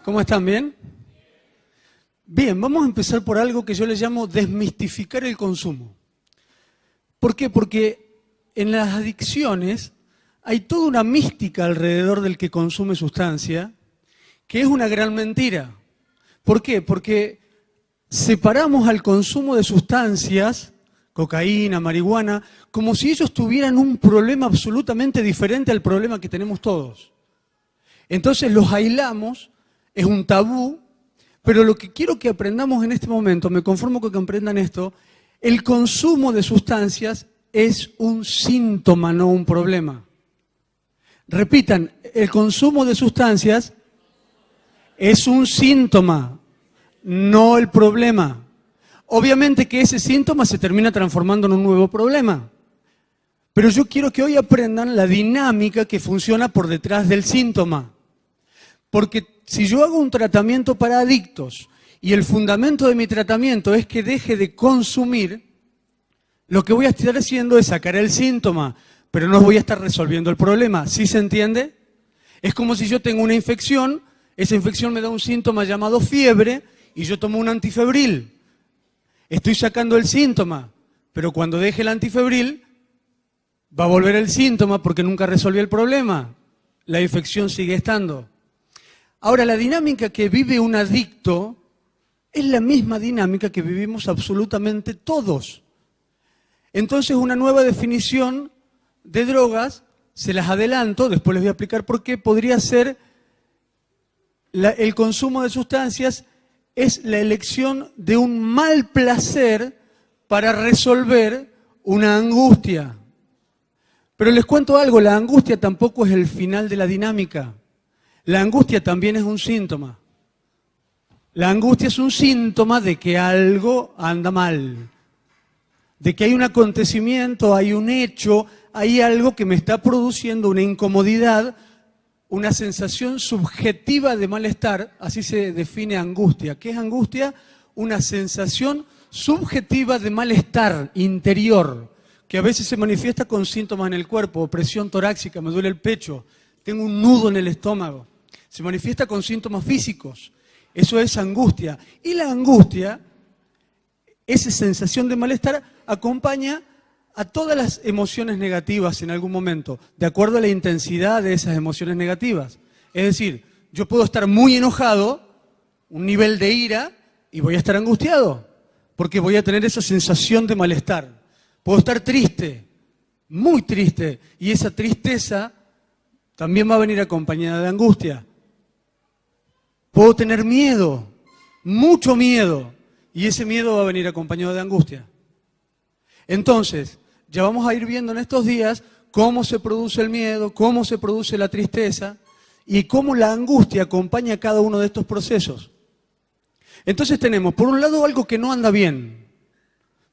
¿Cómo están? ¿Bien? Bien, vamos a empezar por algo que yo le llamo desmistificar el consumo. ¿Por qué? Porque en las adicciones hay toda una mística alrededor del que consume sustancia, que es una gran mentira. ¿Por qué? Porque separamos al consumo de sustancias, cocaína, marihuana, como si ellos tuvieran un problema absolutamente diferente al problema que tenemos todos. Entonces los aislamos, es un tabú, pero lo que quiero que aprendamos en este momento, me conformo con que aprendan esto, el consumo de sustancias es un síntoma, no un problema. Repitan, el consumo de sustancias es un síntoma, no el problema. Obviamente que ese síntoma se termina transformando en un nuevo problema. Pero yo quiero que hoy aprendan la dinámica que funciona por detrás del síntoma. Porque si yo hago un tratamiento para adictos y el fundamento de mi tratamiento es que deje de consumir, lo que voy a estar haciendo es sacar el síntoma, pero no voy a estar resolviendo el problema. ¿Sí se entiende? Es como si yo tengo una infección, esa infección me da un síntoma llamado fiebre y yo tomo un antifebril. Estoy sacando el síntoma, pero cuando deje el antifebril va a volver el síntoma porque nunca resolví el problema. La infección sigue estando. Ahora, la dinámica que vive un adicto es la misma dinámica que vivimos absolutamente todos. Entonces, una nueva definición de drogas, se las adelanto, después les voy a explicar por qué, podría ser el consumo de sustancias es la elección de un mal placer para resolver una angustia. Pero les cuento algo, la angustia tampoco es el final de la dinámica. La angustia también es un síntoma. La angustia es un síntoma de que algo anda mal, de que hay un acontecimiento, hay un hecho, hay algo que me está produciendo una incomodidad, una sensación subjetiva de malestar, así se define angustia. ¿Qué es angustia? Una sensación subjetiva de malestar interior, que a veces se manifiesta con síntomas en el cuerpo, presión torácica, me duele el pecho, tengo un nudo en el estómago. Se manifiesta con síntomas físicos. Eso es angustia. Y la angustia, esa sensación de malestar, acompaña a todas las emociones negativas en algún momento, de acuerdo a la intensidad de esas emociones negativas. Es decir, yo puedo estar muy enojado, un nivel de ira, y voy a estar angustiado, porque voy a tener esa sensación de malestar. Puedo estar triste, muy triste, y esa tristeza también va a venir acompañada de angustia. Puedo tener miedo, mucho miedo, y ese miedo va a venir acompañado de angustia. Entonces, ya vamos a ir viendo en estos días cómo se produce el miedo, cómo se produce la tristeza y cómo la angustia acompaña cada uno de estos procesos. Entonces tenemos, por un lado, algo que no anda bien.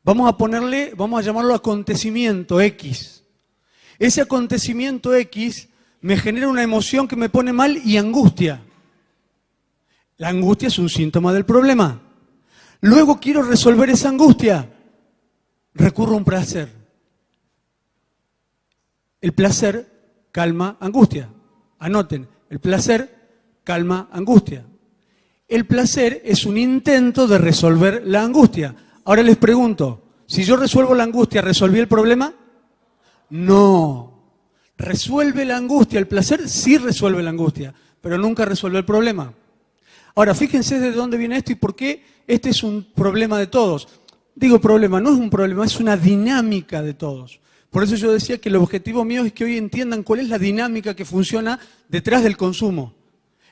Vamos a llamarlo acontecimiento X. Ese acontecimiento X me genera una emoción que me pone mal y angustia. La angustia es un síntoma del problema. Luego quiero resolver esa angustia. Recurro a un placer. El placer calma angustia. Anoten, el placer calma angustia. El placer es un intento de resolver la angustia. Ahora les pregunto, si yo resuelvo la angustia, ¿resolví el problema? No. ¿Resuelve la angustia? El placer sí resuelve la angustia, pero nunca resuelve el problema. Ahora, fíjense de dónde viene esto y por qué este es un problema de todos. Digo problema, no es un problema, es una dinámica de todos. Por eso yo decía que el objetivo mío es que hoy entiendan cuál es la dinámica que funciona detrás del consumo.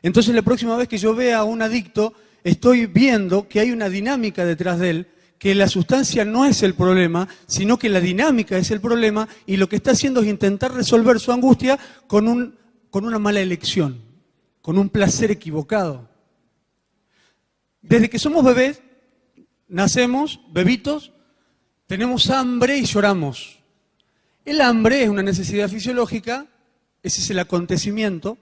Entonces la próxima vez que yo vea a un adicto, estoy viendo que hay una dinámica detrás de él, que la sustancia no es el problema, sino que la dinámica es el problema y lo que está haciendo es intentar resolver su angustia con una mala elección, con un placer equivocado. Desde que somos bebés, nacemos, bebitos, tenemos hambre y lloramos. El hambre es una necesidad fisiológica, ese es el acontecimiento,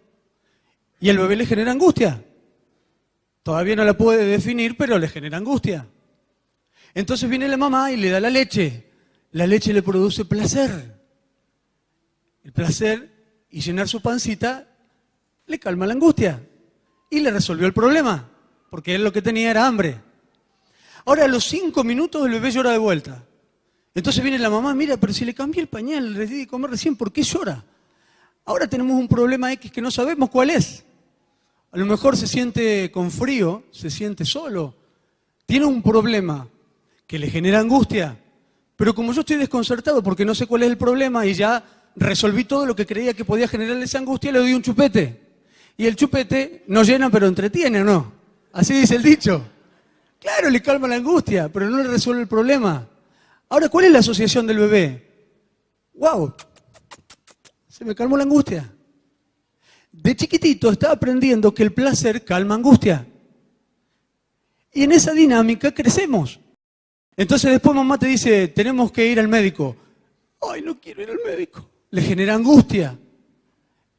y al bebé le genera angustia. Todavía no la puede definir, pero le genera angustia. Entonces viene la mamá y le da la leche. La leche le produce placer. El placer y llenar su pancita le calma la angustia. y le resolvió el problema, porque él lo que tenía era hambre. Ahora a los 5 minutos el bebé llora de vuelta. Entonces viene la mamá, mira, pero si le cambié el pañal, le di de comer recién, ¿por qué llora? Ahora tenemos un problema X que no sabemos cuál es. A lo mejor se siente con frío, se siente solo. Tiene un problema que le genera angustia. Pero como yo estoy desconcertado porque no sé cuál es el problema y ya resolví todo lo que creía que podía generarle esa angustia, le doy un chupete. Y el chupete no llena pero entretiene, ¿o no? Así dice el dicho. Claro, le calma la angustia, pero no le resuelve el problema. Ahora, ¿cuál es la asociación del bebé? ¡Wow! Se me calmó la angustia. De chiquitito estaba aprendiendo que el placer calma angustia. Y en esa dinámica crecemos. Entonces después mamá te dice, tenemos que ir al médico. ¡Ay, no quiero ir al médico! Le genera angustia.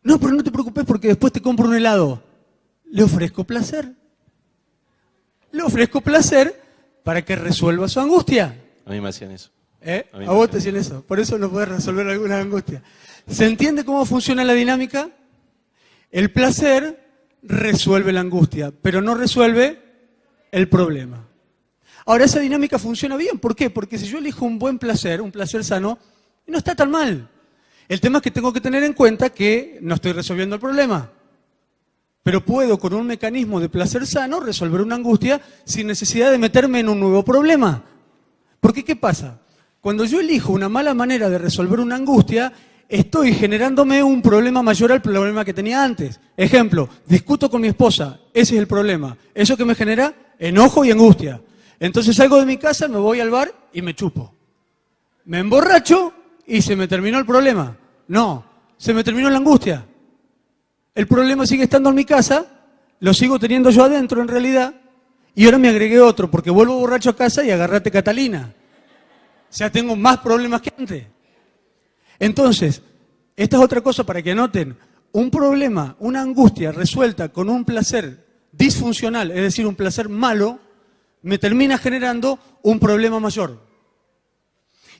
No, pero no te preocupes porque después te compro un helado. Le ofrezco placer. Le ofrezco placer para que resuelva su angustia. A mí me hacían eso. A vos te hacían eso. Por eso no podés resolver alguna angustia. ¿Se entiende cómo funciona la dinámica? El placer resuelve la angustia, pero no resuelve el problema. Ahora, esa dinámica funciona bien. ¿Por qué? Porque si yo elijo un buen placer, un placer sano, no está tan mal. El tema es que tengo que tener en cuenta que no estoy resolviendo el problema. Pero puedo, con un mecanismo de placer sano, resolver una angustia sin necesidad de meterme en un nuevo problema. Porque, ¿qué pasa? Cuando yo elijo una mala manera de resolver una angustia, estoy generándome un problema mayor al problema que tenía antes. Ejemplo, discuto con mi esposa, ese es el problema. Eso que me genera enojo y angustia. Entonces salgo de mi casa, me voy al bar y me chupo. Me emborracho y se me terminó el problema. No, se me terminó la angustia. El problema sigue estando en mi casa, lo sigo teniendo yo adentro en realidad, y ahora me agregué otro, porque vuelvo borracho a casa y agarrate Catalina. O sea, tengo más problemas que antes. Entonces, esta es otra cosa para que anoten. Un problema, una angustia resuelta con un placer disfuncional, es decir, un placer malo, me termina generando un problema mayor.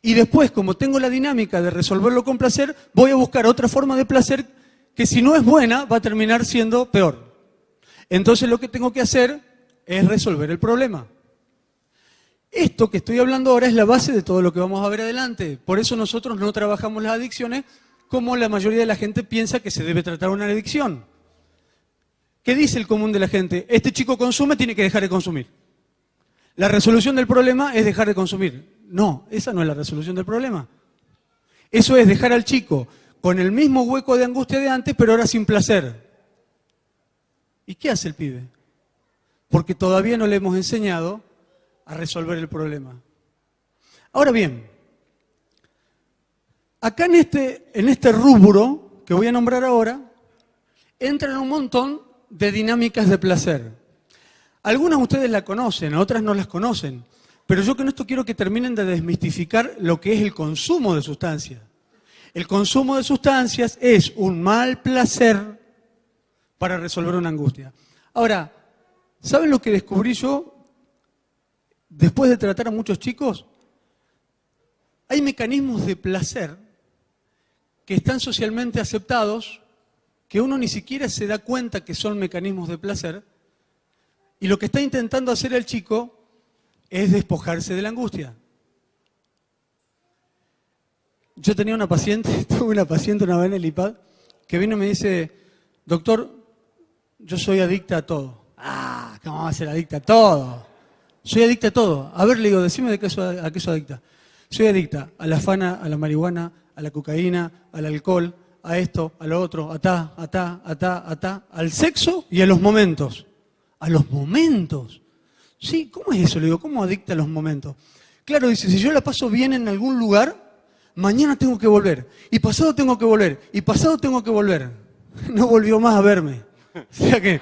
Y después, como tengo la dinámica de resolverlo con placer, voy a buscar otra forma de placer que si no es buena, va a terminar siendo peor. Entonces lo que tengo que hacer es resolver el problema. Esto que estoy hablando ahora es la base de todo lo que vamos a ver adelante. Por eso nosotros no trabajamos las adicciones como la mayoría de la gente piensa que se debe tratar una adicción. ¿Qué dice el común de la gente? Este chico consume, tiene que dejar de consumir. La resolución del problema es dejar de consumir. No, esa no es la resolución del problema. Eso es dejar al chico con el mismo hueco de angustia de antes, pero ahora sin placer. ¿Y qué hace el pibe? Porque todavía no le hemos enseñado a resolver el problema. Ahora bien, acá en este rubro que voy a nombrar ahora, entran un montón de dinámicas de placer. Algunas ustedes la conocen, otras no las conocen, pero yo con esto quiero que terminen de desmistificar lo que es el consumo de sustancias. El consumo de sustancias es un mal placer para resolver una angustia. Ahora, ¿saben lo que descubrí yo después de tratar a muchos chicos? Hay mecanismos de placer que están socialmente aceptados, que uno ni siquiera se da cuenta que son mecanismos de placer, y lo que está intentando hacer el chico es despojarse de la angustia. Yo tenía una paciente, tuve una paciente una vez en el IPAD, que vino y me dice, doctor, yo soy adicta a todo. Ah, ¿cómo va a ser adicta a todo? Soy adicta a todo. A ver, le digo, decime a qué soy adicta. Soy adicta a la fana, a la marihuana, a la cocaína, al alcohol, a esto, a lo otro, al sexo y a los momentos. ¿A los momentos? Sí, ¿cómo es eso? Le digo, ¿cómo adicta a los momentos? Claro, dice, si yo la paso bien en algún lugar, mañana tengo que volver, y pasado tengo que volver, y pasado tengo que volver. No volvió más a verme. O sea que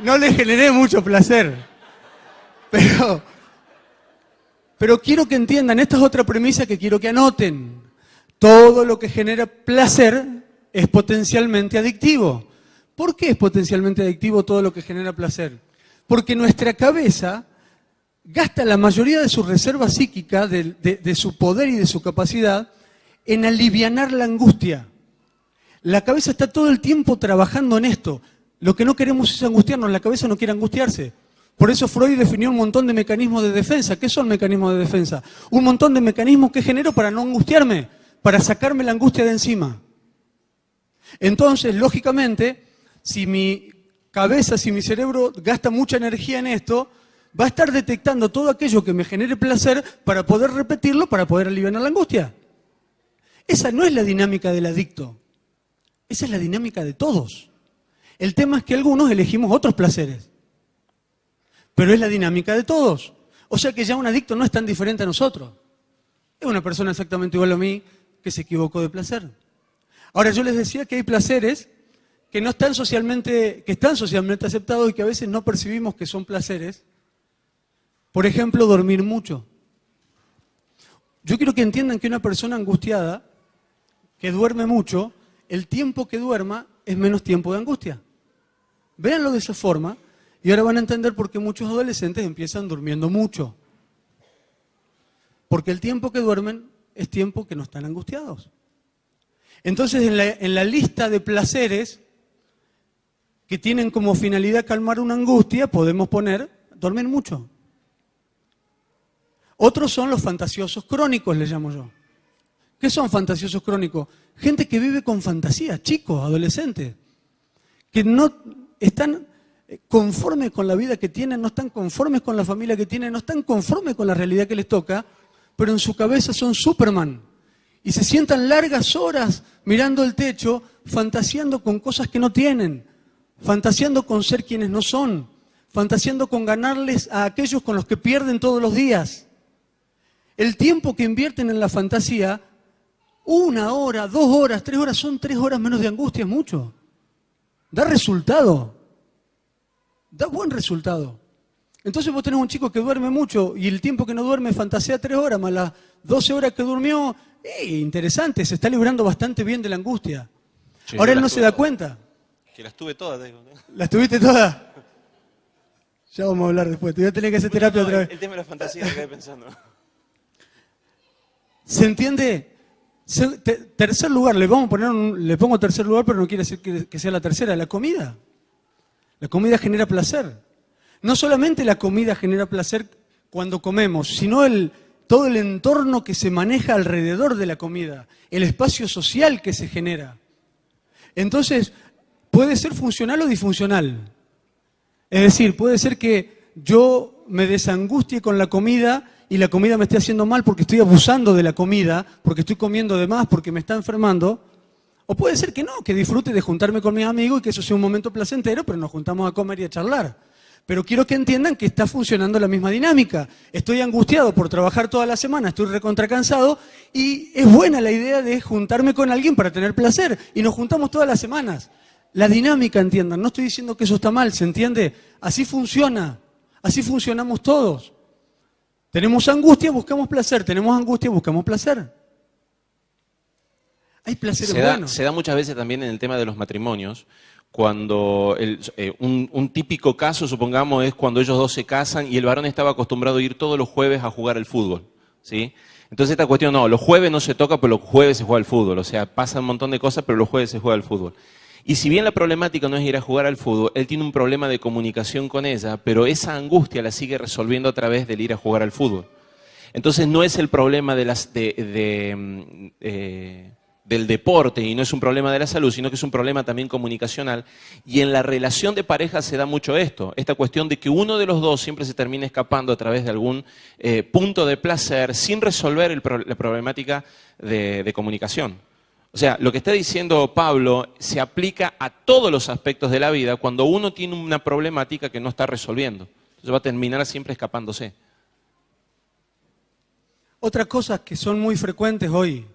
no le generé mucho placer. Pero quiero que entiendan, esta es otra premisa que quiero que anoten. Todo lo que genera placer es potencialmente adictivo. ¿Por qué es potencialmente adictivo todo lo que genera placer? Porque nuestra cabeza gasta la mayoría de su reserva psíquica, de su poder y de su capacidad, en alivianar la angustia. La cabeza está todo el tiempo trabajando en esto. Lo que no queremos es angustiarnos, la cabeza no quiere angustiarse. Por eso Freud definió un montón de mecanismos de defensa. ¿Qué son mecanismos de defensa? Un montón de mecanismos que genero para no angustiarme, para sacarme la angustia de encima. Entonces, lógicamente, si mi cabeza, si mi cerebro gasta mucha energía en esto, va a estar detectando todo aquello que me genere placer para poder repetirlo, para poder aliviar la angustia. Esa no es la dinámica del adicto. Esa es la dinámica de todos. El tema es que algunos elegimos otros placeres. Pero es la dinámica de todos. O sea que ya un adicto no es tan diferente a nosotros. Es una persona exactamente igual a mí que se equivocó de placer. Ahora, yo les decía que hay placeres que no están socialmente, que están socialmente aceptados y que a veces no percibimos que son placeres. Por ejemplo, dormir mucho. Yo quiero que entiendan que una persona angustiada, que duerme mucho, el tiempo que duerma es menos tiempo de angustia. Véanlo de esa forma y ahora van a entender por qué muchos adolescentes empiezan durmiendo mucho. Porque el tiempo que duermen es tiempo que no están angustiados. Entonces, en la lista de placeres que tienen como finalidad calmar una angustia, podemos poner dormir mucho. Otros son los fantasiosos crónicos, les llamo yo. ¿Qué son fantasiosos crónicos? Gente que vive con fantasía, chicos, adolescentes, que no están conformes con la vida que tienen, no están conformes con la familia que tienen, no están conformes con la realidad que les toca, pero en su cabeza son Superman. Y se sientan largas horas mirando el techo, fantaseando con cosas que no tienen, fantaseando con ser quienes no son, fantaseando con ganarles a aquellos con los que pierden todos los días. El tiempo que invierten en la fantasía, 1 hora, 2 horas, 3 horas, son 3 horas menos de angustia, es mucho. Da resultado, da buen resultado. Entonces vos tenés un chico que duerme mucho y el tiempo que no duerme fantasea 3 horas, más las 12 horas que durmió, interesante, se está librando bastante bien de la angustia. Sí, ahora él no se da cuenta. Que las tuve todas, digo, ¿no? ¿Las tuviste todas? Ya vamos a hablar después, te voy a tener que hacer terapia otra vez. El tema de la fantasía me quedé pensando. ¿Se entiende? Tercer lugar, le pongo tercer lugar, pero no quiere decir que sea la tercera, la comida. La comida genera placer. No solamente la comida genera placer cuando comemos, sino todo el entorno que se maneja alrededor de la comida, el espacio social que se genera. Entonces, puede ser funcional o disfuncional. Es decir, puede ser que yo me desangustie con la comida y la comida me esté haciendo mal porque estoy abusando de la comida, porque estoy comiendo de más, porque me está enfermando. O puede ser que no, que disfrute de juntarme con mis amigos y que eso sea un momento placentero, pero nos juntamos a comer y a charlar. Pero quiero que entiendan que está funcionando la misma dinámica. Estoy angustiado por trabajar toda la semana, estoy recontracansado y es buena la idea de juntarme con alguien para tener placer. Y nos juntamos todas las semanas. La dinámica, entiendan, no estoy diciendo que eso está mal, ¿se entiende? Así funciona, así funcionamos todos. Tenemos angustia, buscamos placer, tenemos angustia, buscamos placer. Hay placeres buenos. Se da muchas veces también en el tema de los matrimonios, cuando un típico caso, supongamos, es cuando ellos dos se casan y el varón estaba acostumbrado a ir todos los jueves a jugar al fútbol, ¿sí? Entonces esta cuestión, no, los jueves no se toca, pero los jueves se juega al fútbol, o sea, pasa un montón de cosas, pero los jueves se juega al fútbol. Y si bien la problemática no es ir a jugar al fútbol, él tiene un problema de comunicación con ella, pero esa angustia la sigue resolviendo a través del ir a jugar al fútbol. Entonces no es el problema del deporte y no es un problema de la salud, sino que es un problema también comunicacional. Y en la relación de pareja se da mucho esto, esta cuestión de que uno de los dos siempre se termina escapando a través de algún punto de placer sin resolver la problemática de comunicación. O sea, lo que está diciendo Pablo se aplica a todos los aspectos de la vida cuando uno tiene una problemática que no está resolviendo. Entonces va a terminar siempre escapándose. Otras cosas que son muy frecuentes hoy,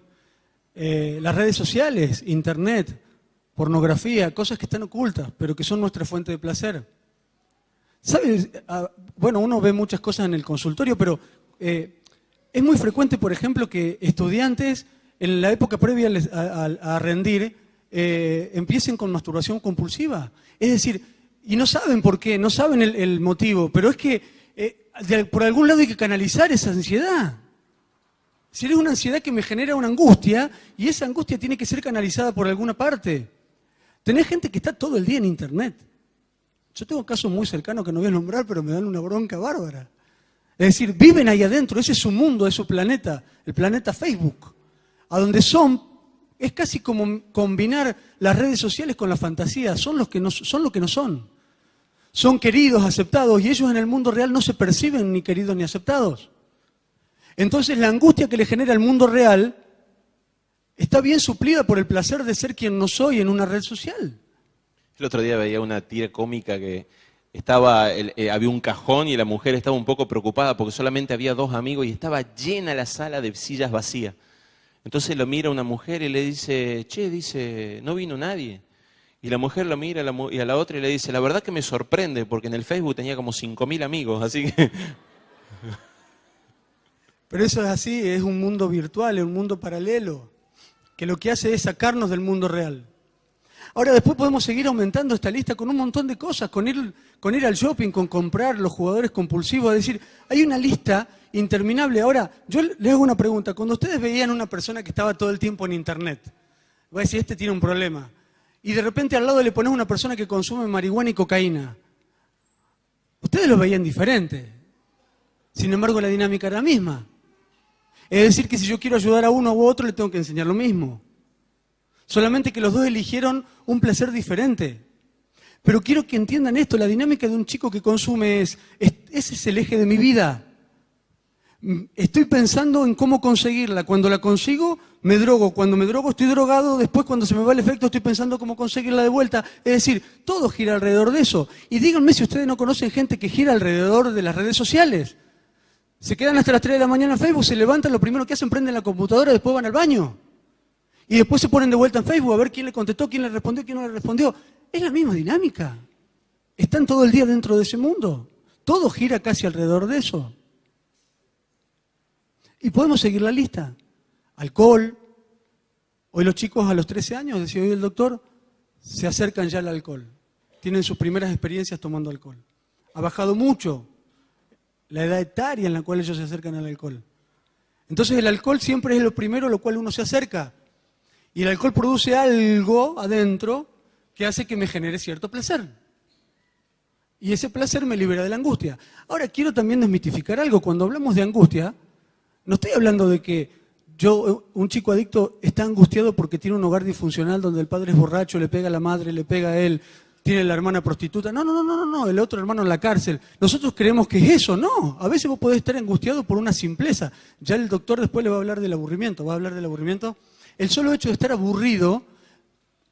las redes sociales, internet, pornografía, cosas que están ocultas, pero que son nuestra fuente de placer. ¿Sabes? Bueno, uno ve muchas cosas en el consultorio, pero es muy frecuente, por ejemplo, que estudiantes en la época previa a rendir empiecen con masturbación compulsiva. Es decir, y no saben por qué, no saben el motivo, pero es que por algún lado hay que canalizar esa ansiedad. Si es una ansiedad que me genera una angustia, y esa angustia tiene que ser canalizada por alguna parte. Tenés gente que está todo el día en internet, Yo tengo casos muy cercanos que no voy a nombrar, pero me dan una bronca bárbara. Es decir, viven ahí adentro, ese es su mundo, es su planeta, el planeta Facebook, a donde es casi como combinar las redes sociales con la fantasía, son lo que no son. Son queridos, aceptados, y ellos en el mundo real no se perciben ni queridos ni aceptados. Entonces la angustia que le genera el mundo real está bien suplida por el placer de ser quien no soy en una red social. El otro día veía una tira cómica que había un cajón y la mujer estaba un poco preocupada porque solamente había 2 amigos y estaba llena la sala de sillas vacías. Entonces lo mira una mujer y le dice, dice, no vino nadie. Y la mujer lo mira y a la otra y le dice, la verdad que me sorprende porque en el Facebook tenía como 5.000 amigos, así que... Pero eso es así, es un mundo virtual, es un mundo paralelo, que lo que hace es sacarnos del mundo real. Ahora después podemos seguir aumentando esta lista con un montón de cosas, con ir al shopping, con comprar, los jugadores compulsivos, es decir, hay una lista interminable. Ahora, yo les hago una pregunta, cuando ustedes veían una persona que estaba todo el tiempo en internet, voy a decir, este tiene un problema, y de repente al lado le pones una persona que consume marihuana y cocaína, ustedes lo veían diferente, sin embargo la dinámica era la misma. Es decir, que si yo quiero ayudar a uno u otro, le tengo que enseñar lo mismo. Solamente que los dos eligieron un placer diferente. Pero quiero que entiendan esto, la dinámica de un chico que consume ese es el eje de mi vida. Estoy pensando en cómo conseguirla. Cuando la consigo, me drogo. Cuando me drogo, estoy drogado. Después, cuando se me va el efecto, estoy pensando cómo conseguirla de vuelta. Es decir, todo gira alrededor de eso. Y díganme si ustedes no conocen gente que gira alrededor de las redes sociales. Se quedan hasta las 3 de la mañana en Facebook, se levantan, lo primero que hacen, prenden la computadora, después van al baño. Y después se ponen de vuelta en Facebook a ver quién le contestó, quién le respondió, quién no le respondió. Es la misma dinámica. Están todo el día dentro de ese mundo. Todo gira casi alrededor de eso. Y podemos seguir la lista. Alcohol. Hoy los chicos a los 13 años, decía hoy el doctor, se acercan ya al alcohol. Tienen sus primeras experiencias tomando alcohol. Ha bajado mucho la edad etaria en la cual ellos se acercan al alcohol. Entonces el alcohol siempre es lo primero a lo cual uno se acerca. Y el alcohol produce algo adentro que hace que me genere cierto placer. Y ese placer me libera de la angustia. Ahora quiero también desmitificar algo. Cuando hablamos de angustia, no estoy hablando de que un chico adicto está angustiado porque tiene un hogar disfuncional donde el padre es borracho, le pega a la madre, le pega a él, tiene la hermana prostituta. No, el otro hermano en la cárcel. Nosotros creemos que es eso, no. A veces vos podés estar angustiado por una simpleza. Ya el doctor después le va a hablar del aburrimiento. ¿Va a hablar del aburrimiento? El solo hecho de estar aburrido,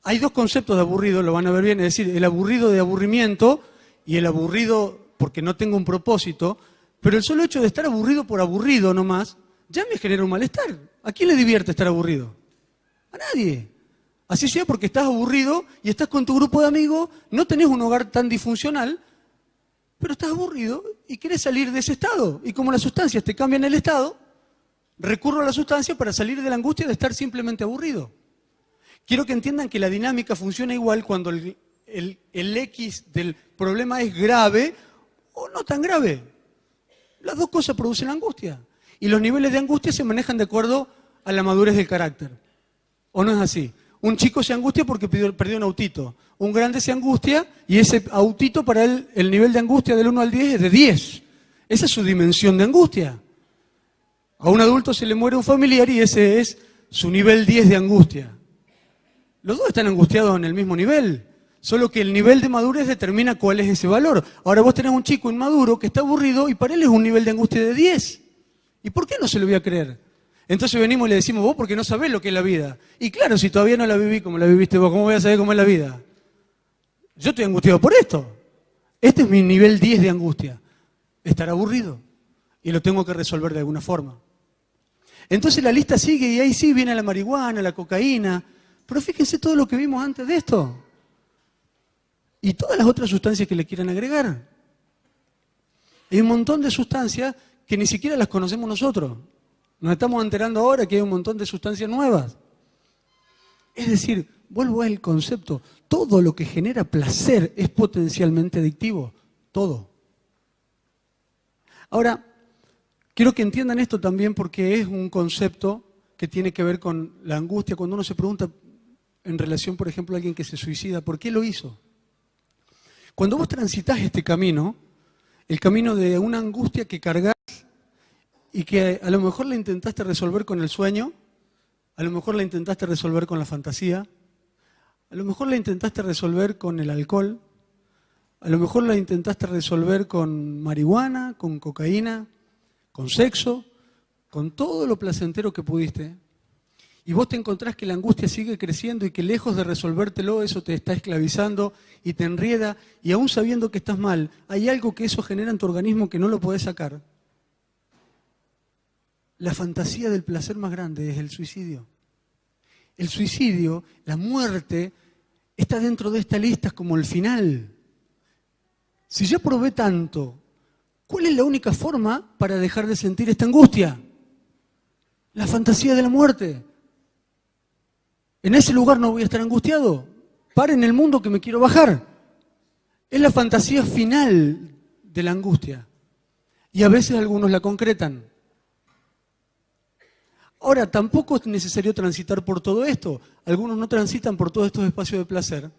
hay 2 conceptos de aburrido, lo van a ver bien, es decir, el aburrido de aburrimiento y el aburrido porque no tengo un propósito, pero el solo hecho de estar aburrido por aburrido nomás, ya me genera un malestar. ¿A quién le divierte estar aburrido? A nadie. Así sea porque estás aburrido y estás con tu grupo de amigos, no tenés un hogar tan disfuncional, pero estás aburrido y querés salir de ese estado. Y como las sustancias te cambian el estado, recurro a la sustancia para salir de la angustia de estar simplemente aburrido. Quiero que entiendan que la dinámica funciona igual cuando el X del problema es grave o no tan grave. Las 2 cosas producen angustia. Y los niveles de angustia se manejan de acuerdo a la madurez del carácter. ¿O no es así? Un chico se angustia porque perdió un autito. Un grande se angustia y ese autito para él, el nivel de angustia del 1 al 10 es de 10. Esa es su dimensión de angustia. A un adulto se le muere un familiar y ese es su nivel 10 de angustia. Los 2 están angustiados en el mismo nivel, solo que el nivel de madurez determina cuál es ese valor. Ahora vos tenés un chico inmaduro que está aburrido y para él es un nivel de angustia de 10. ¿Y por qué no se lo voy a creer? Entonces venimos y le decimos, vos porque no sabés lo que es la vida. Y claro, si todavía no la viví como la viviste vos, ¿cómo voy a saber cómo es la vida? Yo estoy angustiado por esto. Este es mi nivel 10 de angustia. Estar aburrido. Y lo tengo que resolver de alguna forma. Entonces la lista sigue y ahí sí viene la marihuana, la cocaína. Pero fíjense todo lo que vimos antes de esto. Y todas las otras sustancias que le quieran agregar. Hay un montón de sustancias que ni siquiera las conocemos nosotros. Nos estamos enterando ahora que hay un montón de sustancias nuevas. Es decir, vuelvo al concepto, todo lo que genera placer es potencialmente adictivo. Todo. Ahora, quiero que entiendan esto también porque es un concepto que tiene que ver con la angustia. Cuando uno se pregunta en relación, por ejemplo, a alguien que se suicida, ¿por qué lo hizo? Cuando vos transitas este camino, el camino de una angustia que cargas y que a lo mejor la intentaste resolver con el sueño, a lo mejor la intentaste resolver con la fantasía, a lo mejor la intentaste resolver con el alcohol, a lo mejor la intentaste resolver con marihuana, con cocaína, con sexo, con todo lo placentero que pudiste. Y vos te encontrás que la angustia sigue creciendo y que lejos de resolvértelo, eso te está esclavizando y te enrieda, y aún sabiendo que estás mal, hay algo que eso genera en tu organismo que no lo podés sacar. La fantasía del placer más grande es el suicidio. El suicidio, la muerte, está dentro de esta lista como el final. Si ya probé tanto, ¿cuál es la única forma para dejar de sentir esta angustia? La fantasía de la muerte. En ese lugar no voy a estar angustiado. Paren el mundo que me quiero bajar. Es la fantasía final de la angustia. Y a veces algunos la concretan. Ahora, tampoco es necesario transitar por todo esto. Algunos no transitan por todos estos espacios de placer,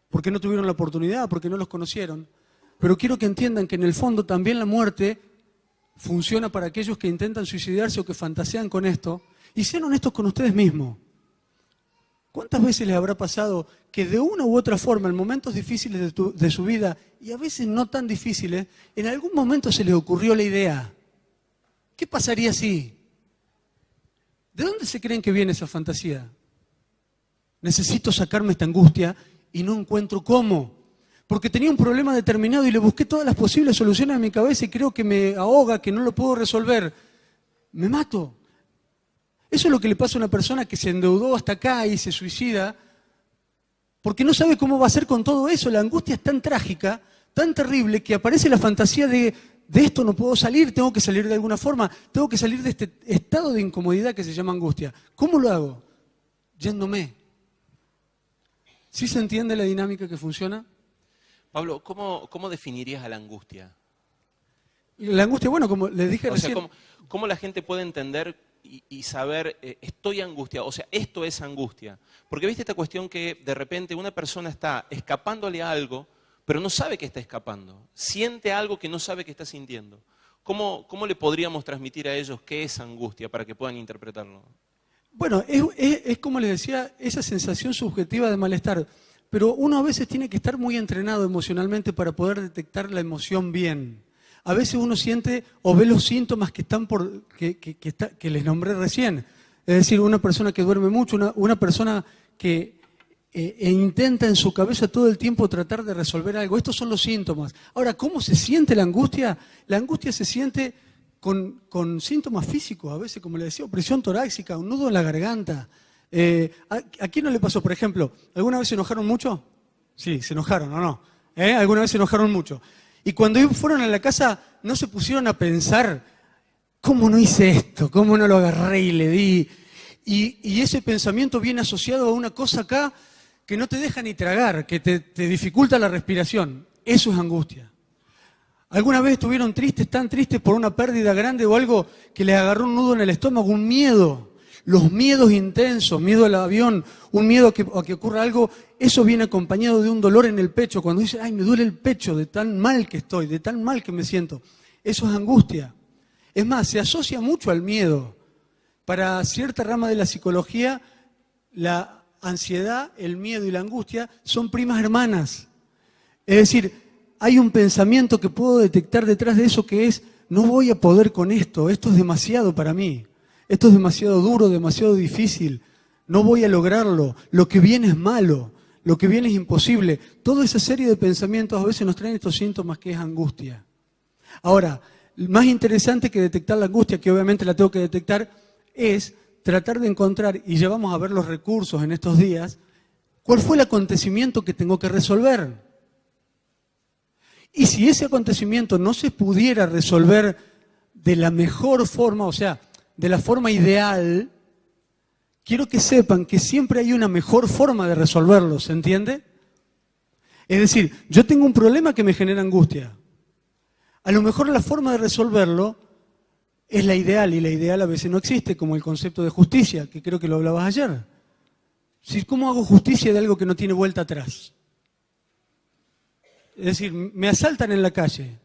porque no tuvieron la oportunidad, porque no los conocieron. Pero quiero que entiendan que en el fondo también la muerte funciona para aquellos que intentan suicidarse o que fantasean con esto. Y sean honestos con ustedes mismos. ¿Cuántas veces les habrá pasado que de una u otra forma, en momentos difíciles de su vida, y a veces no tan difíciles, en algún momento se les ocurrió la idea? ¿Qué pasaría si? ¿De dónde se creen que viene esa fantasía? Necesito sacarme esta angustia y no encuentro cómo. Porque tenía un problema determinado y le busqué todas las posibles soluciones a mi cabeza y creo que me ahoga, que no lo puedo resolver. Me mato. Eso es lo que le pasa a una persona que se endeudó hasta acá y se suicida, porque no sabe cómo va a hacer con todo eso. La angustia es tan trágica, tan terrible, que aparece la fantasía de esto no puedo salir, tengo que salir de alguna forma, tengo que salir de este estado de incomodidad que se llama angustia. ¿Cómo lo hago? Yéndome. ¿Sí se entiende la dinámica que funciona? Pablo, ¿cómo definirías a la angustia? La angustia, bueno, como les dije recién... O sea, ¿cómo la gente puede entender y saber, estoy angustiado? O sea, esto es angustia. Porque viste esta cuestión que de repente una persona está escapándole a algo, pero no sabe que está escapando. Siente algo que no sabe que está sintiendo. ¿Cómo le podríamos transmitir a ellos qué es angustia para que puedan interpretarlo? Bueno, es como les decía, esa sensación subjetiva de malestar. Pero uno a veces tiene que estar muy entrenado emocionalmente para poder detectar la emoción bien. A veces uno siente o ve los síntomas que están que les nombré recién. Es decir, una persona que duerme mucho, una persona que intenta en su cabeza todo el tiempo tratar de resolver algo. Estos son los síntomas. Ahora, ¿cómo se siente la angustia? La angustia se siente con síntomas físicos, a veces, como le decía, opresión torácica, un nudo en la garganta. ¿A quién no le pasó, por ejemplo? ¿Alguna vez se enojaron mucho? Sí, se enojaron, ¿o no? ¿Alguna vez se enojaron mucho? Y cuando fueron a la casa, no se pusieron a pensar, ¿cómo no hice esto? ¿Cómo no lo agarré y le di? Y ese pensamiento viene asociado a una cosa acá que no te deja ni tragar, que te dificulta la respiración. Eso es angustia. ¿Alguna vez estuvieron tristes, tan tristes por una pérdida grande o algo que les agarró un nudo en el estómago, un miedo? Los miedos intensos, miedo al avión, un miedo a que ocurra algo, eso viene acompañado de un dolor en el pecho. Cuando dice, ay, me duele el pecho de tan mal que estoy, de tan mal que me siento. Eso es angustia. Es más, se asocia mucho al miedo. Para cierta rama de la psicología, la ansiedad, el miedo y la angustia son primas hermanas. Es decir, hay un pensamiento que puedo detectar detrás de eso que es, no voy a poder con esto es demasiado para mí. Esto es demasiado duro, demasiado difícil, no voy a lograrlo, lo que viene es malo, lo que viene es imposible. Toda esa serie de pensamientos a veces nos traen estos síntomas que es angustia. Ahora, más interesante que detectar la angustia, que obviamente la tengo que detectar, es tratar de encontrar, y ya vamos a ver los recursos en estos días, cuál fue el acontecimiento que tengo que resolver. Y si ese acontecimiento no se pudiera resolver de la mejor forma, o sea, de la forma ideal, quiero que sepan que siempre hay una mejor forma de resolverlo, ¿se entiende? Es decir, yo tengo un problema que me genera angustia. A lo mejor la forma de resolverlo es la ideal, y la ideal a veces no existe, como el concepto de justicia, que creo que lo hablabas ayer. ¿Cómo hago justicia de algo que no tiene vuelta atrás? Es decir, me asaltan en la calle,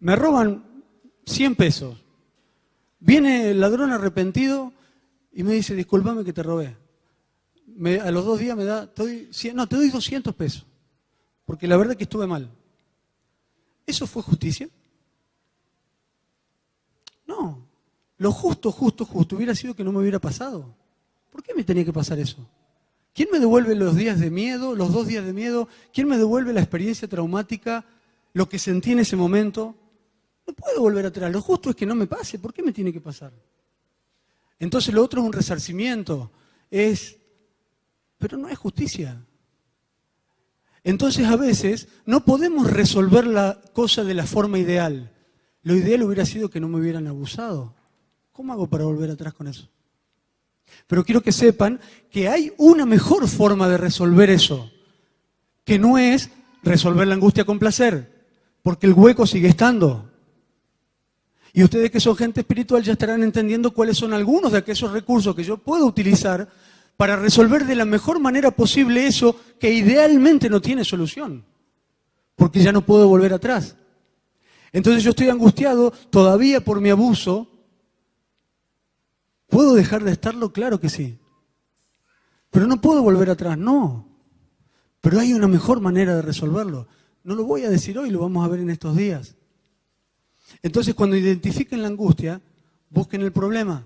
me roban 100 pesos. Viene el ladrón arrepentido y me dice, discúlpame que te robé. A los 2 días me da, te doy 200 pesos, porque la verdad es que estuve mal. ¿Eso fue justicia? No. Lo justo hubiera sido que no me hubiera pasado. ¿Por qué me tenía que pasar eso? ¿Quién me devuelve los días de miedo, los 2 días de miedo? ¿Quién me devuelve la experiencia traumática, lo que sentí en ese momento? No puedo volver atrás. Lo justo es que no me pase. ¿Por qué me tiene que pasar? Entonces lo otro es un resarcimiento. Pero no es justicia. Entonces a veces no podemos resolver la cosa de la forma ideal. Lo ideal hubiera sido que no me hubieran abusado. ¿Cómo hago para volver atrás con eso? Pero quiero que sepan que hay una mejor forma de resolver eso, que no es resolver la angustia con placer, porque el hueco sigue estando. Y ustedes que son gente espiritual ya estarán entendiendo cuáles son algunos de aquellos recursos que yo puedo utilizar para resolver de la mejor manera posible eso que idealmente no tiene solución, porque ya no puedo volver atrás. Entonces yo estoy angustiado todavía por mi abuso. ¿Puedo dejar de estarlo? Claro que sí. Pero no puedo volver atrás, no. Pero hay una mejor manera de resolverlo. No lo voy a decir hoy, lo vamos a ver en estos días. Entonces, cuando identifiquen la angustia, busquen el problema.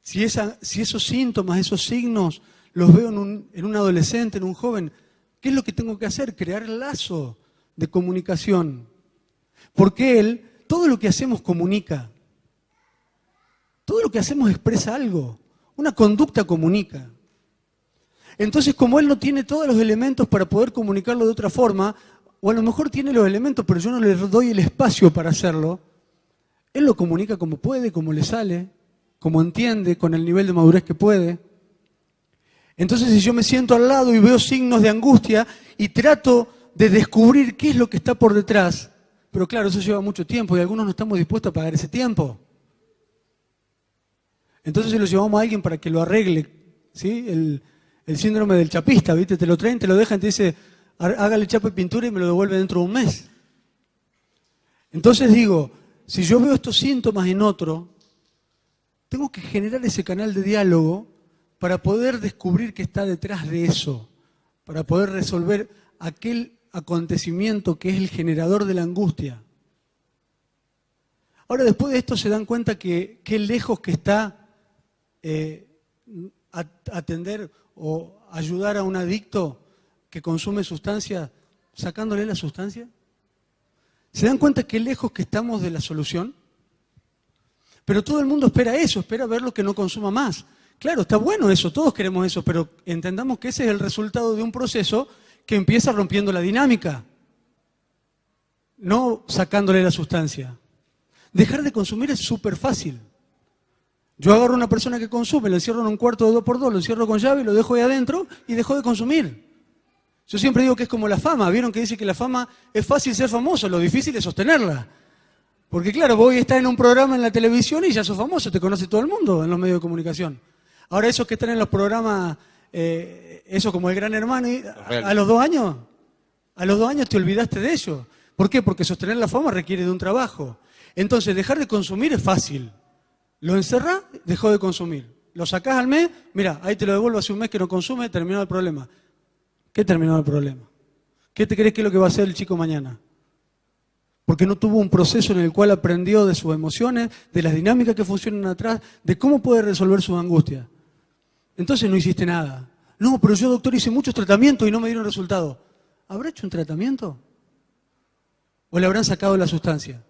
Si esos síntomas, esos signos, los veo en un adolescente, en un joven, ¿qué es lo que tengo que hacer? Crear el lazo de comunicación. Porque todo lo que hacemos comunica. Todo lo que hacemos expresa algo. Una conducta comunica. Entonces, como él no tiene todos los elementos para poder comunicarlo de otra forma, o a lo mejor tiene los elementos, pero yo no le doy el espacio para hacerlo, él lo comunica como puede, como le sale, como entiende, con el nivel de madurez que puede. Entonces, si yo me siento al lado y veo signos de angustia y trato de descubrir qué es lo que está por detrás, pero claro, eso lleva mucho tiempo y algunos no estamos dispuestos a pagar ese tiempo. Entonces se lo llevamos a alguien para que lo arregle, ¿sí? El síndrome del chapista, ¿viste? Te lo traen, te lo dejan, te dice, hágale chapa y pintura y me lo devuelve dentro de un mes. Entonces digo, si yo veo estos síntomas en otro, tengo que generar ese canal de diálogo para poder descubrir qué está detrás de eso, para poder resolver aquel acontecimiento que es el generador de la angustia. Ahora, después de esto se dan cuenta que qué lejos que está atender o ayudar a un adicto que consume sustancias, sacándole la sustancia. ¿Se dan cuenta qué lejos que estamos de la solución? Pero todo el mundo espera eso, espera ver lo que no consuma más. Claro, está bueno eso, todos queremos eso, pero entendamos que ese es el resultado de un proceso que empieza rompiendo la dinámica, no sacándole la sustancia. Dejar de consumir es súper fácil. Yo agarro a una persona que consume, lo encierro en un cuarto de 2x2, lo encierro con llave, lo dejo ahí adentro y dejó de consumir. Yo siempre digo que es como la fama. ¿Vieron que dice que la fama es fácil ser famoso? Lo difícil es sostenerla. Porque claro, vos estás en un programa en la televisión y ya sos famoso, te conoce todo el mundo en los medios de comunicación. Ahora esos que están en los programas, eso como el Gran Hermano, a los 2 años te olvidaste de ello. ¿Por qué? Porque sostener la fama requiere de un trabajo. Entonces, dejar de consumir es fácil. Lo encerrás, dejó de consumir. Lo sacás al mes, mira, ahí te lo devuelvo hace un mes que no consume, terminó el problema. ¿Qué terminó el problema? ¿Qué te crees que es lo que va a hacer el chico mañana? Porque no tuvo un proceso en el cual aprendió de sus emociones, de las dinámicas que funcionan atrás, de cómo puede resolver sus angustias. Entonces no hiciste nada. No, pero yo, doctor, hice muchos tratamientos y no me dieron resultado. ¿Habrá hecho un tratamiento? ¿O le habrán sacado la sustancia?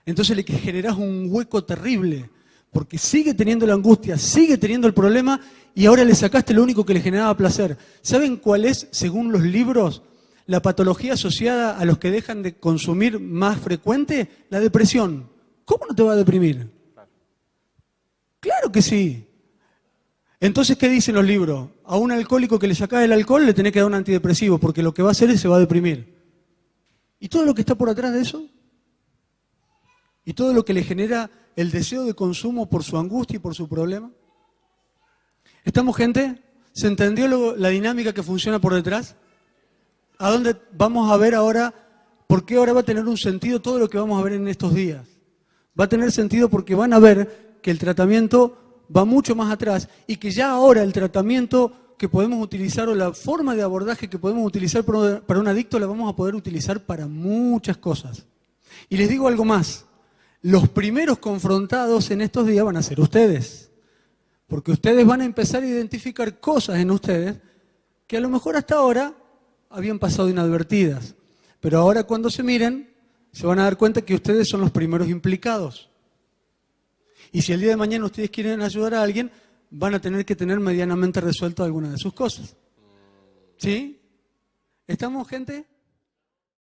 Entonces le generás un hueco terrible, porque sigue teniendo la angustia, sigue teniendo el problema y ahora le sacaste lo único que le generaba placer. ¿Saben cuál es, según los libros, la patología asociada a los que dejan de consumir más frecuente? La depresión. ¿Cómo no te va a deprimir? Claro que sí. Entonces, ¿qué dicen los libros? A un alcohólico que le sacás el alcohol le tenés que dar un antidepresivo, porque lo que va a hacer es se va a deprimir. ¿Y todo lo que está por atrás de eso? ¿Y todo lo que le genera el deseo de consumo por su angustia y por su problema? ¿Estamos, gente? ¿Se entendió la dinámica que funciona por detrás? ¿A dónde vamos a ver ahora? ¿Por qué ahora va a tener un sentido todo lo que vamos a ver en estos días? Va a tener sentido porque van a ver que el tratamiento va mucho más atrás y que ya ahora el tratamiento que podemos utilizar o la forma de abordaje que podemos utilizar para un adicto la vamos a poder utilizar para muchas cosas. Y les digo algo más, los primeros confrontados en estos días van a ser ustedes, porque ustedes van a empezar a identificar cosas en ustedes que a lo mejor hasta ahora habían pasado inadvertidas, pero ahora cuando se miren se van a dar cuenta que ustedes son los primeros implicados. Y si el día de mañana ustedes quieren ayudar a alguien, van a tener que tener medianamente resuelto alguna de sus cosas. ¿Sí? ¿Estamos, gente?